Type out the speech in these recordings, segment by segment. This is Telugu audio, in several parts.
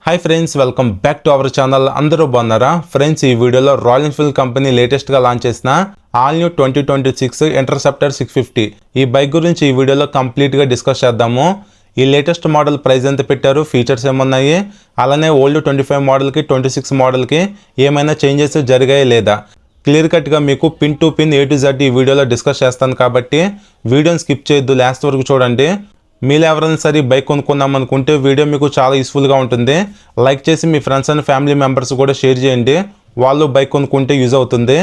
Hi friends, welcome back to our channel. అందరూ బాగున్నారా ఫ్రెండ్స్? ఈ వీడియోలో రాయల్ ఎన్ఫీల్డ్ కంపెనీ లేటెస్ట్గా లాంచ్ చేసిన ఆల్ న్యూ 2026 ఇంటర్సెప్టర్ 650 ఈ బైక్ గురించి ఈ వీడియోలో కంప్లీట్గా డిస్కస్ చేద్దాము. ఈ లేటెస్ట్ మోడల్ ప్రైస్ ఎంత పెట్టారు, ఫీచర్స్ ఏమున్నాయి, అలానే ఓల్డ్ 25 మోడల్కి 26 మోడల్కి ఏమైనా చేంజెస్ జరిగాయి లేదా, క్లియర్ కట్గా మీకు pin to pin A to Z ఈ వీడియోలో డిస్కస్ చేస్తాను. కాబట్టి వీడియోని స్కిప్ చేయొద్దు, లాస్ట్ వరకు చూడండి. మీరు ఎవరైనా సరే బైక్ కొనుక్కుందాం అనుకుంటే వీడియో మీకు చాలా యూస్ఫుల్గా ఉంటుంది. లైక్ చేసి మీ ఫ్రెండ్స్ అండ్ ఫ్యామిలీ మెంబర్స్ కూడా షేర్ చేయండి, వాళ్ళు బైక్ కొనుక్కుంటే యూజ్ అవుతుంది.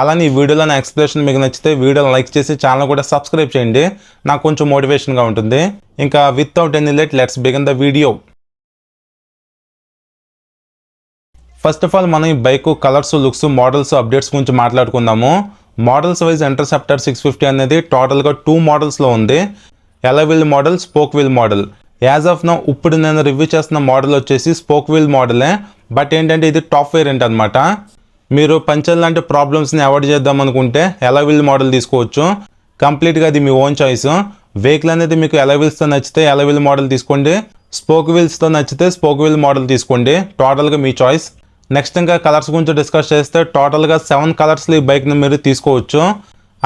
అలానే ఈ వీడియోలో నా ఎక్స్ప్లెనేషన్ మీకు నచ్చితే వీడియోని లైక్ చేసి ఛానల్ కూడా సబ్స్క్రైబ్ చేయండి, నాకు కొంచెం మోటివేషన్గా ఉంటుంది. ఇంకా without any late let's begin the video. First of all మనం ఈ bike colours, looks, models, updates గురించి మాట్లాడుకుందాము. మోడల్స్ వైజ్ ఇంటర్సెప్టర్ 650 అనేది టోటల్గా 2 మోడల్స్లో ఉంది. Alloy wheel model, spoke wheel model. As of now ఇప్పుడు నేను రివ్యూ చేస్తున్న మోడల్ వచ్చేసి స్పోక్ వీల్ మోడలే, బట్ ఏంటంటే ఇది టాప్ వేరియంట్ అనమాట. మీరు పంచర్ లాంటి ప్రాబ్లమ్స్ని అవాయిడ్ చేద్దాం అనుకుంటే ఎలై వీల్ మోడల్ తీసుకోవచ్చు. కంప్లీట్గా అది మీ ఓన్ చాయిస్. వెహికల్ అనేది మీకు ఎలై వీల్స్తో నచ్చితే ఎలై వీల్ మోడల్ తీసుకోండి, స్పోక్ వీల్స్తో నచ్చితే స్పోక్ వీల్ మోడల్ తీసుకోండి, టోటల్గా మీ చాయిస్. నెక్స్ట్ ఇంకా కలర్స్ గురించి డిస్కస్ చేస్తే టోటల్గా 7 కలర్స్లో ఈ బైక్ని మీరు తీసుకోవచ్చు.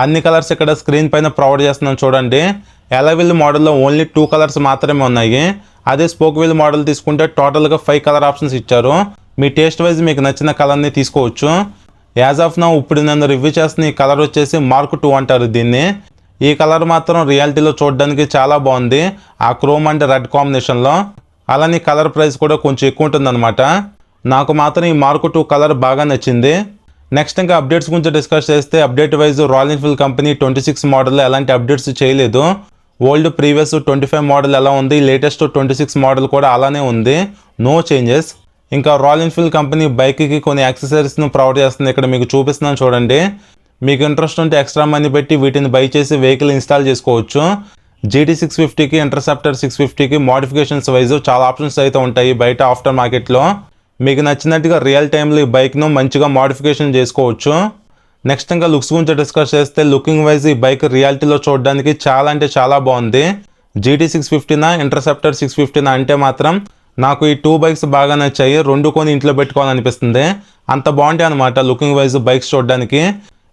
అన్ని కలర్స్ ఇక్కడ స్క్రీన్ పైన ప్రొవైడ్ చేస్తున్నాను చూడండి. ఎలై వీల్ మోడల్లో ఓన్లీ 2 కలర్స్ మాత్రమే ఉన్నాయి. అదే స్పోక్ వీల్ మోడల్ తీసుకుంటే టోటల్గా 5 కలర్ ఆప్షన్స్ ఇచ్చారు. మీ టేస్ట్ వైజ్ మీకు నచ్చిన కలర్ని తీసుకోవచ్చు. యాజ్ ఆఫ్ నౌ ఇప్పుడు నేను రివ్యూ చేస్తున్న ఈ కలర్ వచ్చేసి Mark II అంటారు దీన్ని. ఈ కలర్ మాత్రం రియాలిటీలో చూడడానికి చాలా బాగుంది, ఆ క్రోమ్ అండ్ రెడ్ కాంబినేషన్లో. అలానే కలర్ ప్రైస్ కూడా కొంచెం ఎక్కువ ఉంటుందన్నమాట. నాకు మాత్రం ఈ Mark II కలర్ బాగా నచ్చింది. నెక్స్ట్ ఇంకా అప్డేట్స్ గురించి డిస్కస్ చేస్తే update wise royal Enfield company 26 మోడల్లో ఎలాంటి అప్డేట్స్ చేయలేదు. ఓల్డ్ ప్రీవియస్ 25 మోడల్ ఎలా ఉంది, లేటెస్ట్ 26 మోడల్ కూడా అలానే ఉంది, నో చేంజెస్. ఇంకా రాయల్ ఎన్ఫీల్డ్ కంపెనీ బైక్కి కొన్ని యాక్సెసరీస్ను ప్రొవైడ్ చేస్తుంది. ఇక్కడ మీకు చూపిస్తున్నాను చూడండి. మీకు ఇంట్రెస్ట్ ఉంటే ఎక్స్ట్రా మనీ పెట్టి వీటిని బై చేసి వెహికల్ ఇన్స్టాల్ చేసుకోవచ్చు. GT 650కి ఇంటర్సెప్టర్ 650కి మోడిఫికేషన్స్ వైజ్ చాలా ఆప్షన్స్ అయితే ఉంటాయి బయట ఆఫ్టర్ మార్కెట్లో. మీకు నచ్చినట్టుగా రియల్ టైంలో ఈ బైక్ను మంచిగా మోడిఫికేషన్ చేసుకోవచ్చు. నెక్స్ట్ ఇంకా లుక్స్ గురించి డిస్కస్ చేస్తే లుకింగ్ వైజ్ ఈ బైక్ రియాలిటీలో చూడడానికి చాలా అంటే చాలా బాగుంది. GT 650నా ఇంటర్సెప్టర్ 650నా అంటే మాత్రం నాకు ఈ 2 బైక్స్ బాగా నచ్చాయి. 2 కొని ఇంట్లో పెట్టుకోవాలనిపిస్తుంది, అంత బాగుంటాయి అనమాట లుకింగ్ వైజ్ బైక్స్ చూడడానికి.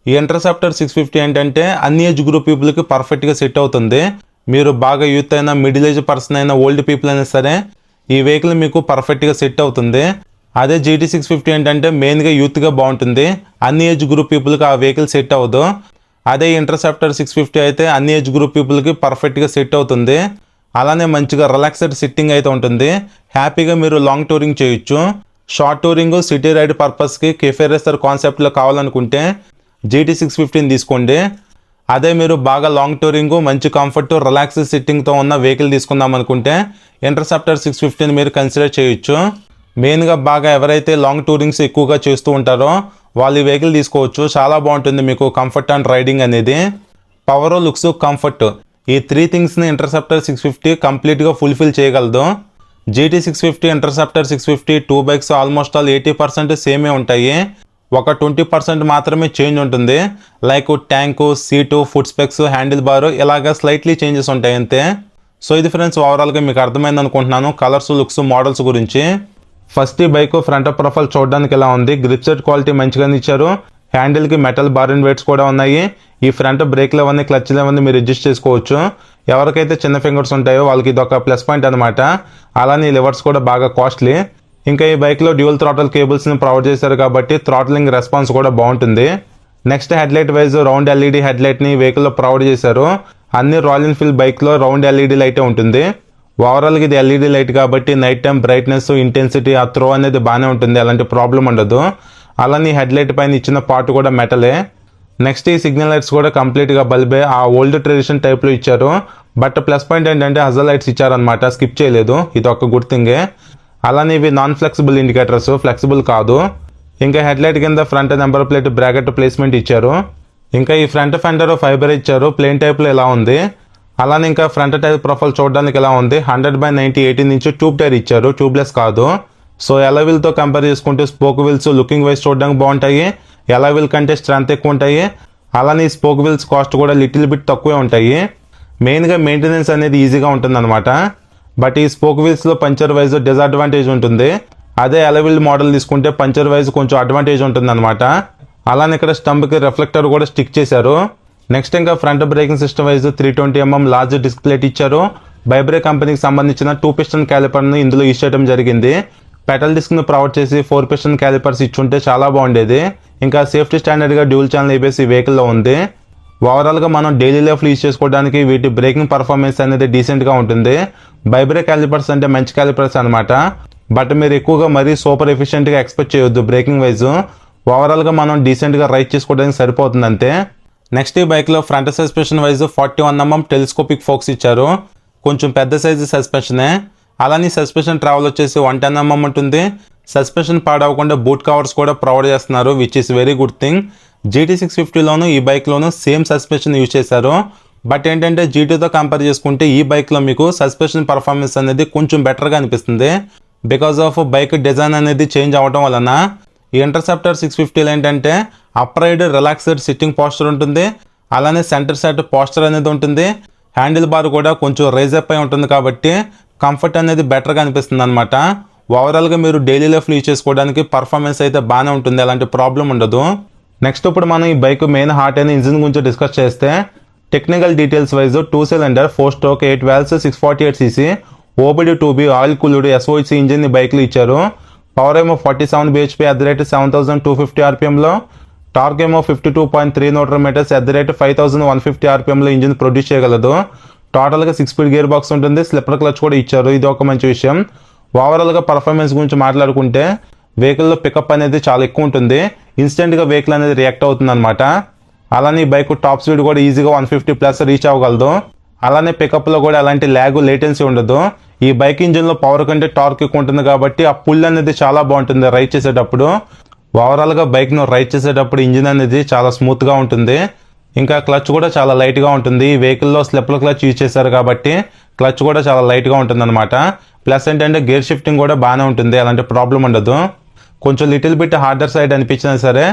ఈ ఇంటర్సెప్టర్ 650 ఏంటంటే అన్ని ఏజ్ గ్రూప్ పీపుల్కి పర్ఫెక్ట్గా సెట్ అవుతుంది. మీరు బాగా యూత్ అయినా, మిడిల్ ఏజ్ పర్సన్ అయినా, ఓల్డ్ పీపుల్ అయినా సరే ఈ వెహికల్ మీకు పర్ఫెక్ట్గా సెట్ అవుతుంది. అదే GT 650 ఏంటంటే మెయిన్గా యూత్గా బాగుంటుంది, అన్ని ఏజ్ గ్రూప్ పీపుల్కి ఆ వెహికల్ సెట్ అవ్వదు. అదే ఇంటర్సెప్టర్ 650 అయితే అన్ని ఏజ్ గ్రూప్ పీపుల్కి పర్ఫెక్ట్గా సెట్ అవుతుంది. అలానే మంచిగా రిలాక్స్డ్ సిట్టింగ్ అయితే ఉంటుంది, హ్యాపీగా మీరు లాంగ్ టూరింగ్ చేయొచ్చు. షార్ట్ టూరింగ్, సిటీ రైడ్ పర్పస్కి కెఫే రేసర్ కాన్సెప్ట్లో కావాలనుకుంటే GT 650 తీసుకోండి. అదే మీరు బాగా లాంగ్ టూరింగ్, మంచి కంఫర్ట్, రిలాక్స్డ్ సిట్టింగ్తో ఉన్న వెహికల్ తీసుకుందాం అనుకుంటే ఇంటర్సెప్టర్ 650 మీరు కన్సిడర్ చేయొచ్చు. మెయిన్గా బాగా ఎవరైతే లాంగ్ టూరింగ్స్ ఎక్కువగా చేస్తూ ఉంటారో వాళ్ళు ఈ వెహికల్ తీసుకోవచ్చు, చాలా బాగుంటుంది మీకు కంఫర్ట్ అండ్ రైడింగ్ అనేది. పవర్, లుక్స్, కంఫర్ట్ ఈ 3 థింగ్స్ని ఇంటర్సెప్టర్ 650 కంప్లీట్గా ఫుల్ఫిల్ చేయగలదు. GT 650, interceptor 650 2 bikes almost all 80% సేమే ఉంటాయి. ఒక 20% మాత్రమే చేంజ్ ఉంటుంది, like tank, seat, foot pegs, handle bar ఇలాగా స్లైట్లీ చేంజెస్ ఉంటాయి అంతే. సో ఇది ఫ్రెండ్స్ ఓవరాల్గా మీకు అర్థమైంది అనుకుంటున్నాను కలర్స్, లుక్స్, మోడల్స్ గురించి. ఫస్ట్ ఈ బైక్ ఫ్రంట్ ప్రొఫైల్ చూడడానికి ఎలా ఉంది, గ్రిప్ సెట్ క్వాలిటీ మంచిగానే ఇచ్చారు. హ్యాండిల్కి మెటల్ బార్ అండ్ వెయిట్స్ కూడా ఉన్నాయి. ఈ ఫ్రంట్ బ్రేక్లు అవన్నీ, క్లచ్లు అవన్నీ మీరు అడ్జస్ట్ చేసుకోవచ్చు. ఎవరికైతే చిన్న ఫింగర్స్ ఉంటాయో వాళ్ళకి ఇది ఒక ప్లస్ పాయింట్ అనమాట. అలానే లివర్స్ కూడా బాగా కాస్ట్లీ. ఇంకా ఈ బైక్లో డ్యూయల్ థ్రాటల్ కేబుల్స్ని ప్రొవైడ్ చేశారు కాబట్టి థ్రాట్లింగ్ రెస్పాన్స్ కూడా బాగుంటుంది. Next headlight wise round LED హెడ్లైట్ని వెహికల్లో ప్రొవైడ్ చేశారు. అన్ని రాయల్ ఎన్ఫీల్డ్ బైక్లో రౌండ్ LED లైటే ఉంటుంది. ఓవరాల్గా ఇది LED లైట్ కాబట్టి నైట్ టైం బ్రైట్నెస్, ఇంటెన్సిటీ, ఆ త్రో అనేది బాగానే ఉంటుంది, అలాంటి ప్రాబ్లం ఉండదు. అలానే హెడ్లైట్ పైన ఇచ్చిన పార్ట్ కూడా మెటలే. నెక్స్ట్ ఈ సిగ్నల్ లైట్స్ కూడా కంప్లీట్గా బల్బే, ఆ ఓల్డ్ ట్రెడిషన్ టైప్లో ఇచ్చారు. బట్ ప్లస్ పాయింట్ ఏంటంటే హజల్ లైట్స్ ఇచ్చారనమాట, స్కిప్ చేయలేదు, ఇది ఒక గుడ్ థింగే. అలానే ఇవి నాన్ ఫ్లెక్సిబుల్ ఇండికేటర్స్, ఫ్లెక్సిబుల్ కాదు. ఇంకా హెడ్లైట్ కింద front number plate bracket placement ఇచ్చారు. ఇంకా ఈ ఫ్రంట్ ఫెండర్ ఫైబర్ ఇచ్చారు, ప్లేన్ టైప్లో ఎలా ఉంది. అలానే ఇంకా ఫ్రంట్ టైర్ ప్రొఫైల్ చూడడానికి ఎలా ఉంది, 100/90 18 ఇంచ్ ట్యూబ్ టైర్ ఇచ్చారు, ట్యూబ్లెస్ కాదు. సో ఎలై వీల్తో కంపేర్ చేసుకుంటే స్పోక్ వీల్స్ లుకింగ్ వైజ్ చూడడానికి బాగుంటాయి, ఎలై వీల్ కంటే స్ట్రెంత్ ఎక్కువ ఉంటాయి. అలానే స్పోక్ వీల్స్ కాస్ట్ కూడా లిటిల్ బిట్ తక్కువే ఉంటాయి. మెయిన్గా మెయింటెనెన్స్ అనేది ఈజీగా ఉంటుంది అనమాట. బట్ ఈ స్పోక్ వీల్స్లో పంచర్ వైజ్ డిసడ్వాంటేజ్ ఉంటుంది. అదే అలవిల్ మోడల్ తీసుకుంటే పంచర్ వైజ్ కొంచెం అడ్వాంటేజ్ ఉంటుంది అనమాట. అలానే ఇక్కడ స్టంప్కి రిఫ్లెక్టర్ కూడా స్టిక్ చేశారు. నెక్స్ట్ ఇంకా front braking system wise 320mm large disc plate ఇచ్చారు. బైబ్రే కంపెనీకి సంబంధించిన 2 పిస్టన్ క్యాలిపర్ని ఇందులో యూజ్ చేయడం జరిగింది. పెటల్ డిస్క్ను ప్రొవైడ్ చేసి 4 పిస్టన్ క్యాలిపర్స్ ఇచ్చుంటే చాలా బాగుండేది. ఇంకా సేఫ్టీ స్టాండర్డ్గా డ్యూల్ ఛానల్ ABS ఈ వెహికల్లో ఉంది. ఓవరాల్గా మనం డైలీ లైఫ్లో యూజ్ చేసుకోవడానికి వీటి బ్రేకింగ్ పర్ఫార్మెన్స్ అనేది డీసెంట్గా ఉంటుంది. బైబ్రే క్యాలిపర్స్ అంటే మంచి క్యాలిపర్స్ అనమాట. బట్ మీరు ఎక్కువగా మరీ సూపర్ ఎఫిషియెంట్గా ఎక్స్పెక్ట్ చేయొద్దు బ్రేకింగ్ వైజ్. ఓవరాల్గా మనం డీసెంట్గా రైడ్ చేసుకోవడానికి సరిపోతుంది అంతే. నెక్స్ట్ ఈ బైక్లో front suspension wise 41mm telescopic forks ఇచ్చారు. కొంచెం పెద్ద సైజు సస్పెన్షనే. అలానే సస్పెన్షన్ ట్రావెల్ వచ్చేసి 110mm ఉంటుంది. సస్పెన్షన్ పాడవకుండా బూట్ కవర్స్ కూడా ప్రొవైడ్ చేస్తున్నారు, which is very good thing. GT650లోను ఈ బైక్లోను సేమ్ సస్పెన్షన్ యూజ్ చేశారు. బట్ ఏంటంటే GT2తో కంపేర్ చేసుకుంటే ఈ బైక్లో మీకు సస్పెన్షన్ పర్ఫార్మెన్స్ అనేది కొంచెం బెటర్గా అనిపిస్తుంది. బికాజ్ ఆఫ్ బైక్ డిజైన్ అనేది చేంజ్ అవ్వడం వలన. ఈ ఇంటర్సెప్టర్ 650లో ఏంటంటే అప్రైడ్ రిలాక్స్డ్ సిట్టింగ్ పోస్టర్ ఉంటుంది. అలానే సెంటర్ సెట్ పోస్టర్ అనేది ఉంటుంది. హ్యాండిల్ బార్ కూడా కొంచెం రైజ్ అప్ అయి ఉంటుంది కాబట్టి కంఫర్ట్ అనేది బెటర్గా అనిపిస్తుంది అనమాట. ఓవరాల్గా మీరు డైలీ లైఫ్లో యూజ్ చేసుకోవడానికి పర్ఫార్మెన్స్ అయితే బాగానే ఉంటుంది, అలాంటి ప్రాబ్లం ఉండదు. నెక్స్ట్ ఇప్పుడు మనం ఈ బైక్ మెయిన్ హార్ట్ అయిన ఇంజిన్ గురించి డిస్కస్ చేస్తే technical details wise 2 cylinder 4 stroke 8 valves 648cc OBD2B oil cooled SOHC engine ఈ బైక్లో ఇచ్చారు. పవర్ ఏమో 47 bhp at the rate 7250 RPMలో, టార్క్ ఏమో 52.3 Nm at the rate 5150 RPMలో ఇంజిన్ ప్రొడ్యూస్ చేయగలదు. టోటల్గా 6 స్పీడ్ గేర్ బాక్స్ ఉంటుంది. స్లిప్పర్ క్లచ్ కూడా ఇచ్చారు, ఇది ఒక మంచి విషయం. ఓవరాల్గా పర్ఫార్మెన్స్ గురించి మాట్లాడుకుంటే వెహికల్లో పికప్ అనేది చాలా ఎక్కువ ఉంటుంది. ఇన్స్టెంట్గా వెహికల్ అనేది రియాక్ట్ అవుతుంది అనమాట. అలానే ఈ బైక్ టాప్ స్పీడ్ కూడా ఈజీగా 150+ రీచ్ అవ్వగలదు. అలానే పికప్లో కూడా ఎలాంటి ల్యాగ్ లేటెన్సీ ఉండదు. ఈ బైక్ ఇంజిన్లో పవర్ కంటే టార్క్ ఎక్కువ ఉంటుంది కాబట్టి ఆ పుల్ అనేది చాలా బాగుంటుంది రైడ్ చేసేటప్పుడు. ఓవరాల్గా బైక్ను రైడ్ చేసేటప్పుడు ఇంజిన్ అనేది చాలా స్మూత్గా ఉంటుంది. ఇంకా క్లచ్ కూడా చాలా లైట్గా ఉంటుంది. ఈ వెహికల్లో స్లిప్పర్ క్లచ్ యూజ్ చేశారు కాబట్టి క్లచ్ కూడా చాలా లైట్గా ఉంటుంది అనమాట. ప్లస్ ఏంటంటే గేర్ షిఫ్టింగ్ కూడా బాగానే ఉంటుంది, అలాంటి ప్రాబ్లం ఉండదు. కొంచెం లిటిల్ బిట్ హార్డర్ సైడ్ అనిపించినా సరే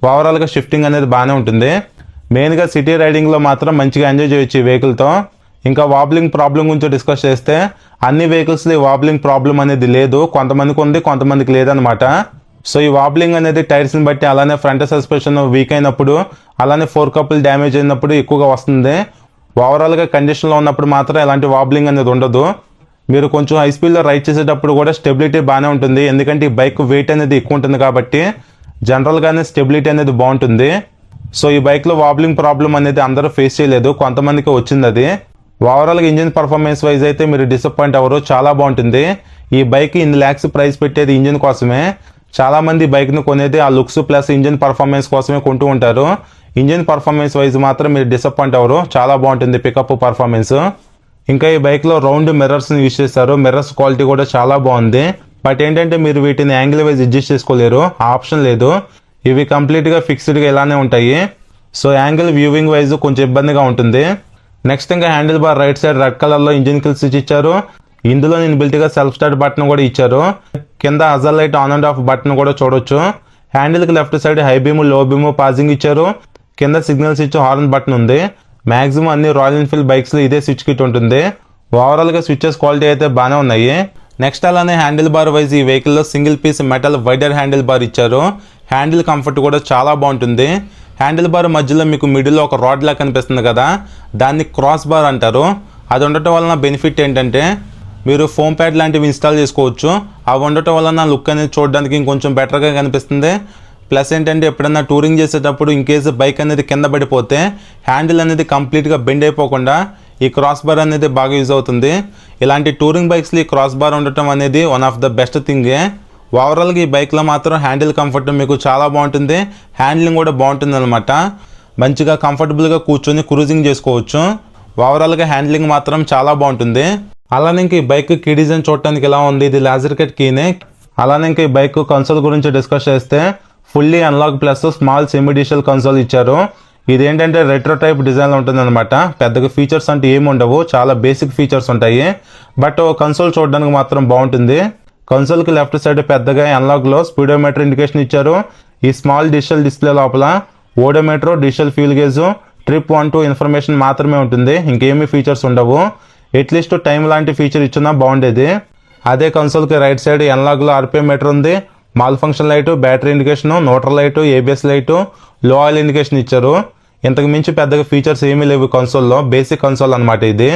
ఓవరాల్గా షిఫ్టింగ్ అనేది బాగానే ఉంటుంది. మెయిన్గా సిటీ రైడింగ్లో మాత్రం మంచిగా ఎంజాయ్ చేయొచ్చు ఈ వెహికల్తో. ఇంకా వాబ్లింగ్ ప్రాబ్లం గురించి డిస్కస్ చేస్తే అన్ని వెహికల్స్లో ఈ వాబ్లింగ్ ప్రాబ్లం అనేది లేదు, కొంతమందికి ఉంది కొంతమందికి లేదనమాట. సో ఈ వాబ్లింగ్ అనేది టైర్స్ని బట్టి, అలానే ఫ్రంట్ సస్పెన్షన్ వీక్ అయినప్పుడు, అలానే 4 కప్పులు డ్యామేజ్ అయినప్పుడు ఎక్కువగా వస్తుంది. ఓవరాల్గా కండిషన్లో ఉన్నప్పుడు మాత్రం ఎలాంటి వాబ్లింగ్ అనేది ఉండదు. మీరు కొంచెం హై స్పీడ్లో రైడ్ చేసేటప్పుడు కూడా స్టెబిలిటీ బాగానే ఉంటుంది, ఎందుకంటే ఈ బైక్ వెయిట్ అనేది ఎక్కువ ఉంటుంది కాబట్టి జనరల్గానే స్టెబిలిటీ అనేది బాగుంటుంది. సో ఈ బైక్లో వాబ్లింగ్ ప్రాబ్లం అనేది అందరూ ఫేస్ చేయలేదు, కొంతమందికి వచ్చింది అది. ఓవరాల్గా ఇంజిన్ పర్ఫార్మెన్స్ వైజ్ అయితే మీరు డిసప్పాయింట్ అవ్వరు, చాలా బాగుంటుంది. ఈ బైక్ ఇన్ని lakhs ప్రైస్ పెట్టేది ఇంజిన్ కోసమే. చాలామంది బైక్ను కొనేది ఆ లుక్స్ ప్లస్ ఇంజిన్ పర్ఫార్మెన్స్ కోసమే కొంటూ ఉంటారు. ఇంజిన్ పర్ఫార్మెన్స్ వైజ్ మాత్రం మీరు డిసప్పాయింట్ అవ్వరు, చాలా బాగుంటుంది పికప్ పర్ఫార్మెన్స్. ఇంకా ఈ బైక్లో రౌండ్ మిర్రర్స్ని యూజ్ చేస్తారు, మిర్రర్స్ క్వాలిటీ కూడా చాలా బాగుంది. బట్ ఏంటంటే మీరు వీటిని యాంగిల్ వైజ్ అడ్జస్ట్ చేసుకోలేరు, ఆ ఆప్షన్ లేదు. ఇవి కంప్లీట్గా ఫిక్స్డ్గా ఇలానే ఉంటాయి. సో యాంగిల్ వ్యూవింగ్ వైజ్ కొంచెం ఇబ్బందిగా ఉంటుంది. నెక్స్ట్ ఇంకా handle bar right side red కలర్లో ఇంజిన్ కిల్ స్విచ్ ఇచ్చారు. ఇందులో ఇన్బిల్ట్గా సెల్ఫ్ స్టార్ట్ బటన్ కూడా ఇచ్చారు. కింద hazard light on and off button కూడా చూడొచ్చు. హ్యాండిల్కి left side high beam low beam passing ఇచ్చారు. కింద సిగ్నల్ స్విచ్ హార్న్ బటన్ ఉంది. మ్యాక్సిమం అన్ని రాయల్ ఎన్ఫీల్డ్ బైక్స్లో ఇదే స్విచ్ కిట్ ఉంటుంది. ఓవరాల్గా స్విచెస్ క్వాలిటీ అయితే బాగానే ఉన్నాయి. నెక్స్ట్ అలానే హ్యాండిల్ బార్ వైజ్ ఈ వెహికల్లో single piece metal wider handle bar ఇచ్చారు. హ్యాండిల్ కంఫర్ట్ కూడా చాలా బాగుంటుంది. హ్యాండిల్ బార్ మధ్యలో మీకు మిడిల్లో ఒక రాడ్ లా కనిపిస్తుంది కదా, దాన్ని క్రాస్ బార్ అంటారు. అది ఉండటం వలన బెనిఫిట్ ఏంటంటే మీరు ఫోమ్ ప్యాడ్ లాంటివి ఇన్స్టాల్ చేసుకోవచ్చు. అవి ఉండటం వలన లుక్ అనేది చూడడానికి ఇంకొంచెం బెటర్గా కనిపిస్తుంది. ప్లస్ ఏంటంటే ఎప్పుడన్నా టూరింగ్ చేసేటప్పుడు ఇన్ కేసు బైక్ అనేది కింద పడిపోతే హ్యాండిల్ అనేది కంప్లీట్గా బెండ్ అయిపోకుండా ఈ క్రాస్ బార్ అనేది బాగా యూజ్ అవుతుంది. ఇలాంటి టూరింగ్ బైక్స్లో ఈ క్రాస్ బార్ ఉండటం అనేది వన్ ఆఫ్ ద బెస్ట్ థింగే. ఓవరాల్గా ఈ బైక్లో మాత్రం హ్యాండిల్ కంఫర్ట్ మీకు చాలా బాగుంటుంది, హ్యాండ్లింగ్ కూడా బాగుంటుంది అనమాట. మంచిగా కంఫర్టబుల్గా కూర్చొని క్రూజింగ్ చేసుకోవచ్చు. ఓవరాల్గా హ్యాండ్లింగ్ మాత్రం చాలా బాగుంటుంది. అలానే ఇంక ఈ బైక్ కీ డిజైన్ చూడటానికి ఎలా ఉంది, ఇది లేజర్ కట్ కీనే. అలానే ఇంక ఈ బైక్ కన్సోల్ గురించి డిస్కస్ చేస్తే fully unlock plus small semi digital console ఇచ్చారు. ఇదేంటంటే రెట్రో టైప్ డిజైన్లో ఉంటుంది అనమాట. పెద్దగా ఫీచర్స్ అంటే ఏమి ఉండవు, చాలా బేసిక్ ఫీచర్స్ ఉంటాయి. బట్ కన్సోల్ చూడడానికి మాత్రం బాగుంటుంది. కన్సోల్కి లెఫ్ట్ సైడ్ పెద్దగా అన్లాక్లో స్పీడోమీటర్ ఇండికేషన్ ఇచ్చారు. ఈ స్మాల్ డిజిటల్ డిస్ప్లే లోపల odometer, digital fuel gauge, trip 1 2 information మాత్రమే ఉంటుంది, ఇంకేమీ ఫీచర్స్ ఉండవు. అట్లీస్ట్ టైం లాంటి ఫీచర్ ఇచ్చినా బాగుండేది. అదే కన్సోల్కి రైట్ సైడ్ ఎన్లాగ్లో ఆర్పిఎం మీటర్ ఉంది, mall function light, battery indication, neutral light, ABS light, లో ఆయిల్ ఇండికేషన్ ఇచ్చారు. ఇంతకు మించి పెద్దగా ఫీచర్స్ ఏమీ లేవు కన్సోల్లో, బేసిక్ కన్సోల్ అనమాట ఇది.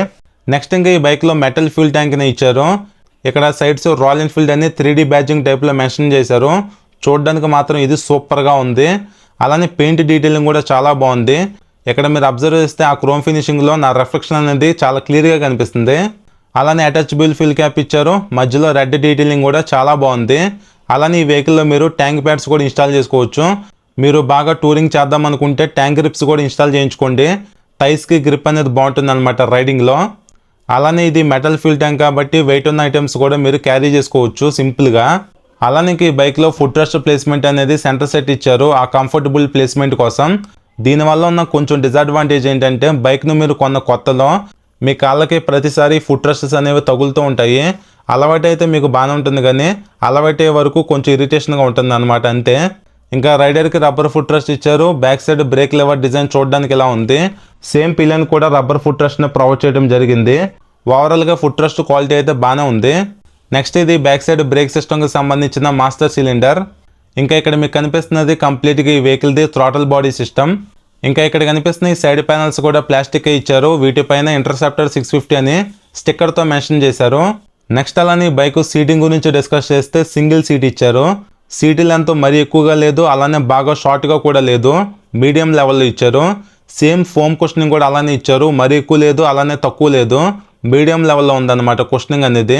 నెక్స్ట్ ఇంకా ఈ బైక్లో మెటల్ ఫ్యూల్ ట్యాంక్ని ఇచ్చారు. ఇక్కడ సైడ్స్ రాయల్ ఎన్ఫీల్డ్ అని 3D బ్యాడ్జింగ్ టైప్లో మెన్షన్ చేశారు. చూడడానికి మాత్రం ఇది సూపర్గా ఉంది. అలానే పెయింట్ డీటెయిలింగ్ కూడా చాలా బాగుంది. ఇక్కడ మీరు అబ్జర్వ్ చేస్తే ఆ క్రోమ్ ఫినిషింగ్లో నా రిఫ్లెక్షన్ అనేది చాలా క్లియర్గా కనిపిస్తుంది. అలానే అటాచబుల్ ఫిల్ క్యాప్ ఇచ్చారు, మధ్యలో రెడ్ డీటెయిలింగ్ కూడా చాలా బాగుంది. అలానే ఈ వెహికల్లో మీరు ట్యాంక్ ప్యాడ్స్ కూడా ఇన్స్టాల్ చేసుకోవచ్చు. మీరు బాగా టూరింగ్ చేద్దాం అనుకుంటే ట్యాంక్ గ్రిప్స్ కూడా ఇన్స్టాల్ చేయించుకోండి. టైర్స్కి గ్రిప్ అనేది బాగుంటుంది అనమాట రైడింగ్లో. అలానే ఇది మెటల్ ఫ్యూల్ ట్యాంక్ కాబట్టి వెయిట్ ఉన్న ఐటమ్స్ కూడా మీరు క్యారీ చేసుకోవచ్చు సింపుల్గా. అలానే ఈ బైక్లో ఫుట్ రెస్ట్ ప్లేస్మెంట్ అనేది సెంటర్ సెట్ ఇచ్చారు ఆ కంఫర్టబుల్ ప్లేస్మెంట్ కోసం. దీనివల్ల ఉన్న కొంచెం డిసడ్వాంటేజ్ ఏంటంటే బైక్ను మీరు కొన్న కొత్తలో మీ కాళ్ళకి ప్రతిసారి ఫుట్ రెస్ట్స్ అనేవి తగులుతూ ఉంటాయి. అలవాటు అయితే మీకు బాగానే ఉంటుంది, కానీ అలవాటే వరకు కొంచెం ఇరిటేషన్గా ఉంటుంది అనమాట అంతే. ఇంకా రైడర్కి రబ్బర్ ఫుట్ రెస్ట్ ఇచ్చారు. Back side break lever design చూడడానికి ఇలా ఉంది. సేమ్ పిలియన్ కూడా రబ్బర్ ఫుట్ రెస్ట్ని ప్రొవైడ్ చేయడం జరిగింది. ఓవరాల్గా ఫుట్ రెస్ట్ క్వాలిటీ అయితే బాగానే ఉంది. నెక్స్ట్ ఇది బ్యాక్ సైడ్ బ్రేక్ సిస్టమ్కి సంబంధించిన మాస్టర్ సిలిండర్. ఇంకా ఇక్కడ మీకు కనిపిస్తున్నది కంప్లీట్గా ఈ వెహికల్ది థ్రాటల్ బాడీ సిస్టమ్. ఇంకా ఇక్కడ కనిపిస్తున్న ఈ సైడ్ ప్యానల్స్ కూడా ప్లాస్టిక్ ఇచ్చారు. వీటిపైన ఇంటర్సెప్టర్ 650 అని స్టిక్కర్తో మెన్షన్ చేశారు. నెక్స్ట్ అలానే బైక్ సీటింగ్ గురించి డిస్కస్ చేస్తే సింగిల్ సీట్ ఇచ్చారు. సీట్ లెంత్ మరీ ఎక్కువగా లేదు, అలానే బాగా షార్ట్గా కూడా లేదు, మీడియం లెవెల్లో ఇచ్చారు. సేమ్ ఫోమ్ కుషనింగ్ కూడా అలానే ఇచ్చారు, మరీ ఎక్కువ లేదు అలానే తక్కువ లేదు, మీడియం లెవెల్లో ఉందన్నమాట కుషనింగ్ అనేది.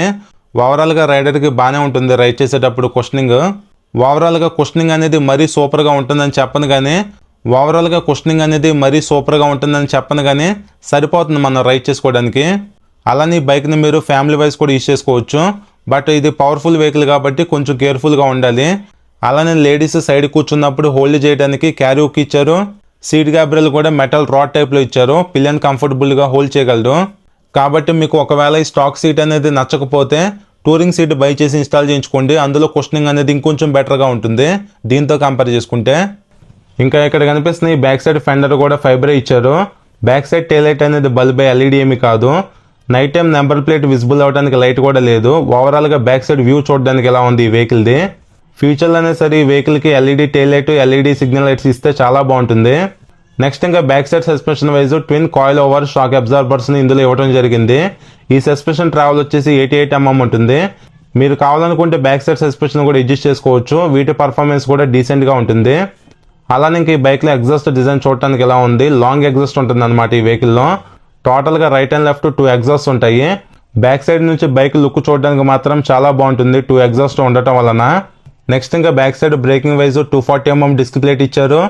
ఓవరాల్గా రైడర్కి బాగానే ఉంటుంది రైడ్ చేసేటప్పుడు కుషనింగ్. ఓవరాల్గా కుషనింగ్ అనేది మరీ సూపర్గా ఉంటుందని చెప్పను కానీ సరిపోతుంది మనం రైడ్ చేసుకోవడానికి. అలానే బైక్ని మీరు ఫ్యామిలీ వైజ్ కూడా యూజ్ చేసుకోవచ్చు. బట్ ఇది పవర్ఫుల్ వెహికల్ కాబట్టి కొంచెం కేర్ఫుల్గా ఉండాలి. అలానే లేడీస్ సైడ్ కూర్చున్నప్పుడు హోల్డ్ చేయడానికి క్యారీ హుక్ ఇచ్చారు. సీట్ గ్యాబ్రెల్ కూడా మెటల్ రాడ్ టైప్లో ఇచ్చారు. పిల్లన్ కంఫర్టబుల్గా హోల్డ్ చేయగలరు. కాబట్టి మీకు ఒకవేళ ఈ స్టాక్ సీట్ అనేది నచ్చకపోతే టూరింగ్ సీట్ బై చేసి ఇన్స్టాల్ చేయించుకోండి. అందులో కుషనింగ్ అనేది ఇంకొంచెం బెటర్గా ఉంటుంది దీంతో కంపేర్ చేసుకుంటే. ఇంకా ఇక్కడ కనిపిస్తున్న ఈ బ్యాక్ సైడ్ ఫెండర్ కూడా ఫైబరే ఇచ్చారు. బ్యాక్ సైడ్ టైలైట్ అనేది బల్బ్ ఎల్ఈడి ఏమి కాదు. Night time number plate visible అవడానికి లైట్ కూడా లేదు. ఓవరాల్గా బ్యాక్ సైడ్ వ్యూ చూడడానికి ఎలా ఉంది ఈ వెహికల్ది. ఫ్యూచర్లో అనేది సరే ఈ వెహికల్కి LED taillight, LED signal lights ఇస్తే చాలా బాగుంటుంది. నెక్స్ట్ ఇంకా back side suspension wise twin coil over shock అబ్జార్బర్స్ని ఇందులో ఇవ్వడం జరిగింది. ఈ సస్పెన్షన్ ట్రావెల్ వచ్చేసి 88 mm ఉంటుంది. మీరు కావాలనుకుంటే బ్యాక్ సైడ్ సస్పెన్షన్ కూడా అడ్జస్ట్ చేసుకోవచ్చు. వీటి పర్ఫార్మెన్స్ కూడా డీసెంట్గా ఉంటుంది. అలానే ఇంక ఈ బైక్లో ఎగ్జాస్ట్ డిజైన్ చూడటానికి ఎలా ఉంది, లాంగ్ ఎగ్జాస్ట్ ఉంటుంది అనమాట ఈ వెహికల్లో. టోటల్గా రైట్ అండ్ లెఫ్ట్ 2 ఎగ్జాస్ట్ ఉంటాయి. బ్యాక్ సైడ్ నుంచి బైక్ లుక్ చూడడానికి మాత్రం చాలా బాగుంటుంది 2 ఎగ్జాస్ట్ ఉండటం వలన. నెక్స్ట్ ఇంకా back side braking wise 240 mm disc plate ఇచ్చారు.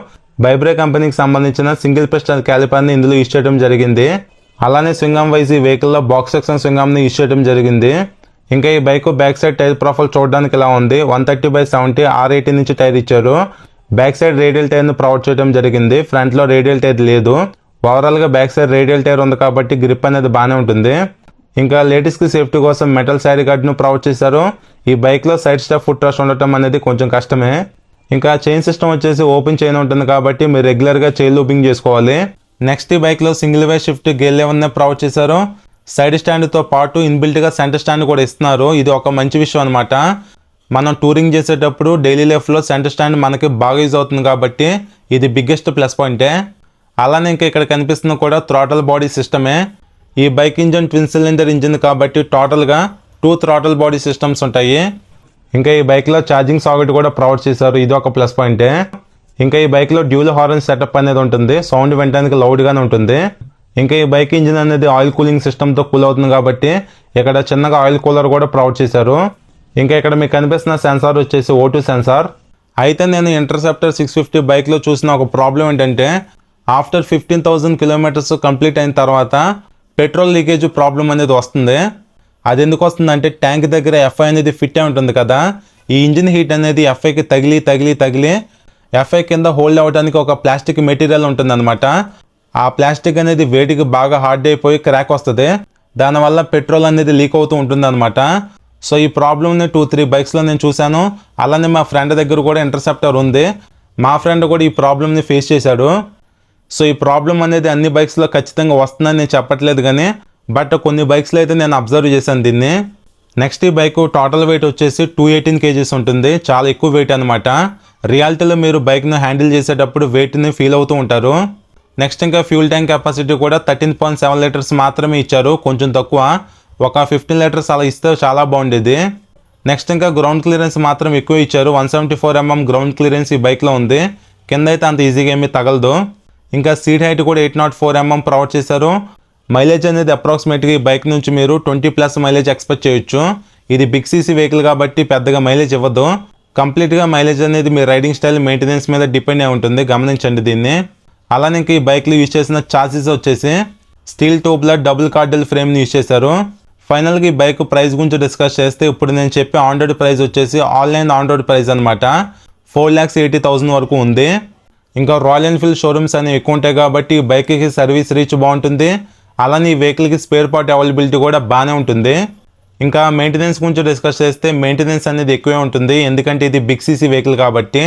బైబ్రే కంపెనీకి సంబంధించిన సింగిల్ పిస్టన్ క్యాలిపర్ని ఇందులో యూజ్ చేయడం జరిగింది. అలానే స్వింగమ్ వైజ్ ఈ వెహికల్లో బాక్స్ సెక్షన్ స్వింగమ్ని యూజ్ చేయడం జరిగింది. ఇంకా ఈ bike back side tyre profile చూడడానికి ఎలా ఉంది, 130/70 R80 నుంచి టైర్ ఇచ్చారు. బ్యాక్ సైడ్ రేడియల్ టైర్ను ప్రొవైడ్ చేయడం జరిగింది. ఫ్రంట్లో రేడియల్ టైర్ లేదు. ఓవరాల్గా బ్యాక్ సైడ్ రేడియల్ టైర్ ఉంది కాబట్టి గ్రిప్ అనేది బాగానే ఉంటుంది. ఇంకా లేడీస్కి సేఫ్టీ కోసం మెటల్ సైడ్ గార్డ్ను ప్రొవైడ్ చేశారు. ఈ బైక్లో సైడ్ స్టెప్ ఫుట్ రెస్ట్ ఉండటం అనేది కొంచెం కష్టమే. ఇంకా చైన్ సిస్టమ్ వచ్చేసి ఓపెన్ చైన్ ఉంటుంది కాబట్టి మీరు రెగ్యులర్గా చైన్ లూపింగ్ చేసుకోవాలి. నెక్స్ట్ ఈ బైక్లో సింగిల్ వే షిఫ్ట్ గేర్ లెవెల్ని ప్రొవైడ్ చేశారు. సైడ్ స్టాండ్తో పాటు ఇన్బిల్ట్గా సెంటర్ స్టాండ్ కూడా ఇస్తున్నారు. ఇది ఒక మంచి విషయం అనమాట. మనం టూరింగ్ చేసేటప్పుడు డైలీ లైఫ్లో సెంటర్ స్టాండ్ మనకి బాగా యూజ్ అవుతుంది కాబట్టి ఇది బిగ్గెస్ట్ ప్లస్ పాయింటే. అలానే ఇంకా ఇక్కడ కనిపిస్తున్న కూడా థ్రాటల్ బాడీ సిస్టమే. ఈ bike engine twin cylinder engine కాబట్టి టోటల్గా 2 థ్రాటల్ బాడీ సిస్టమ్స్ ఉంటాయి. ఇంకా ఈ బైక్లో ఛార్జింగ్ సాకెట్ కూడా ప్రొవైడ్ చేశారు. ఇది ఒక ప్లస్ పాయింటే. ఇంకా ఈ బైక్లో డ్యూల్ హార్న్ సెటప్ అనేది ఉంటుంది. సౌండ్ వినడానికి లౌడ్గానే ఉంటుంది. ఇంకా ఈ బైక్ ఇంజిన్ అనేది ఆయిల్ కూలింగ్ సిస్టమ్తో కూల్ అవుతుంది కాబట్టి ఇక్కడ చిన్నగా ఆయిల్ కూలర్ కూడా ప్రొవైడ్ చేశారు. ఇంకా ఇక్కడ మీకు కనిపిస్తున్న సెన్సార్ వచ్చేసి O2 సెన్సార్. అయితే నేను ఇంటర్సెప్టర్ 650 బైక్లో చూసిన ఒక ప్రాబ్లం ఏంటంటే ఆఫ్టర్ 15,000 కిలోమీటర్స్ కంప్లీట్ అయిన తర్వాత పెట్రోల్ లీకేజ్ ప్రాబ్లం అనేది వస్తుంది. అది ఎందుకు వస్తుందంటే ట్యాంక్ దగ్గర FI అనేది ఫిట్ అయి ఉంటుంది కదా. ఈ ఇంజిన్ హీట్ అనేది FIకి తగిలి FI కింద హోల్డ్ అవ్వడానికి ఒక ప్లాస్టిక్ మెటీరియల్ ఉంటుందన్నమాట. ఆ ప్లాస్టిక్ అనేది వేడికి బాగా హార్డ్ అయిపోయి క్రాక్ వస్తుంది. దానివల్ల పెట్రోల్ అనేది లీక్ అవుతూ ఉంటుంది అనమాట. సో ఈ ప్రాబ్లమ్ని 2-3 బైక్స్లో నేను చూశాను. అలానే మా ఫ్రెండ్ దగ్గర కూడా ఇంటర్సెప్టర్ ఉంది. మా ఫ్రెండ్ కూడా ఈ ప్రాబ్లమ్ని ఫేస్ చేశాడు. సో ఈ ప్రాబ్లం అనేది అన్ని బైక్స్లో ఖచ్చితంగా వస్తుందని నేను చెప్పట్లేదు, కానీ బట్ కొన్ని బైక్స్లో అయితే నేను అబ్జర్వ్ చేశాను దీన్ని. నెక్స్ట్ ఈ బైక్ టోటల్ వెయిట్ వచ్చేసి 218 kgs ఉంటుంది, చాలా ఎక్కువ వెయిట్ అనమాట. రియాలిటీలో మీరు బైక్ను హ్యాండిల్ చేసేటప్పుడు వెయిట్ని ఫీల్ అవుతూ ఉంటారు. నెక్స్ట్ ఇంకా ఫ్యూల్ ట్యాంక్ కెపాసిటీ కూడా 13.7 లీటర్స్ మాత్రమే ఇచ్చారు, కొంచెం తక్కువ. ఒక 15 లీటర్స్ అలా ఇస్తే చాలా బాగుండేది. నెక్స్ట్ ఇంకా గ్రౌండ్ క్లియరెన్స్ మాత్రం ఎక్కువ ఇచ్చారు, 174 mm గ్రౌండ్ క్లియరెన్స్ ఈ బైక్లో ఉంది. కింద అయితే అంత ఈజీగా ఏమీ తగలదు. ఇంకా సీట్ హైట్ కూడా 804 mm ప్రొవైడ్ చేశారు. మైలేజ్ అనేది అప్రాక్సిమేట్గా ఈ బైక్ నుంచి మీరు 20+ మైలేజ్ ఎక్స్పెక్ట్ చేయొచ్చు. ఇది బిగ్ సీసీ వెహికల్ కాబట్టి పెద్దగా మైలేజ్ ఇవ్వదు. కంప్లీట్గా మైలేజ్ అనేది మీ రైడింగ్ స్టైల్ మెయింటెనెన్స్ మీద డిపెండ్ అయి ఉంటుంది, గమనించండి దీన్ని. అలానే ఇంక ఈ బైక్లో యూజ్ చేసిన చాసిస్ వచ్చేసి స్టీల్ ట్యూబ్లర్ డబుల్ కార్డల్ ఫ్రేమ్ని యూజ్ చేశారు. ఫైనల్గా ఈ బైక్ ప్రైస్ గురించి డిస్కస్ చేస్తే ఇప్పుడు నేను చెప్పే ఆన్ రోడ్ ప్రైస్ వచ్చేసి ఆన్లైన్ ఆన్ రోడ్ ప్రైస్ అనమాట, 4,80,000 వరకు ఉంది. ఇంకా రాయల్ ఎన్ఫీల్డ్ షోరూమ్స్ అనేవి ఎక్కువ ఉంటాయి కాబట్టి ఈ బైక్కి సర్వీస్ రీచ్ బాగుంటుంది. అలానే ఈ వెహికల్కి స్పేర్ పార్ట్ అవైలబిలిటీ కూడా బాగానే ఉంటుంది. ఇంకా మెయింటెనెన్స్ గురించి డిస్కస్ చేస్తే మెయింటెనెన్స్ అనేది ఎక్కువే ఉంటుంది, ఎందుకంటే ఇది బిగ్ సీసీ వెహికల్ కాబట్టి.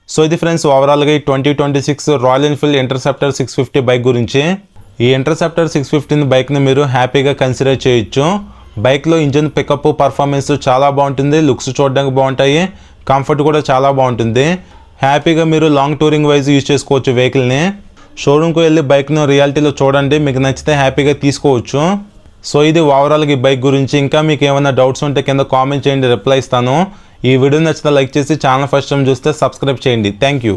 సో ఇది ఫ్రెండ్స్ ఓవరాల్గా ఈ 2026 రాయల్ ఎన్ఫీల్డ్ ఇంటర్సెప్టర్ 650 బైక్ గురించి. ఈ ఇంటర్సెప్టర్ 650 బైక్ని మీరు హ్యాపీగా కన్సిడర్ చేయొచ్చు. బైక్లో ఇంజిన్ పికప్ పర్ఫార్మెన్స్ చాలా బాగుంటుంది, లుక్స్ చూడడానికి బాగుంటాయి, కంఫర్ట్ కూడా చాలా బాగుంటుంది. హ్యాపీగా మీరు లాంగ్ టూరింగ్ వైజ్ యూజ్ చేసుకోవచ్చు వెహికల్ని. షోరూమ్కి వెళ్ళి బైక్ను రియాలిటీలో చూడండి, మీకు నచ్చితే హ్యాపీగా తీసుకోవచ్చు. సో ఇది ఓవరాల్గా ఈ బైక్ గురించి. ఇంకా మీకు ఏమైనా డౌట్స్ ఉంటే కింద కామెంట్ చేయండి, రిప్లై ఇస్తాను. ఈ వీడియో నచ్చితే లైక్ చేసి ఛానల్ ఫస్ట్ టైం చూస్తే సబ్స్క్రైబ్ చేయండి. Thank you.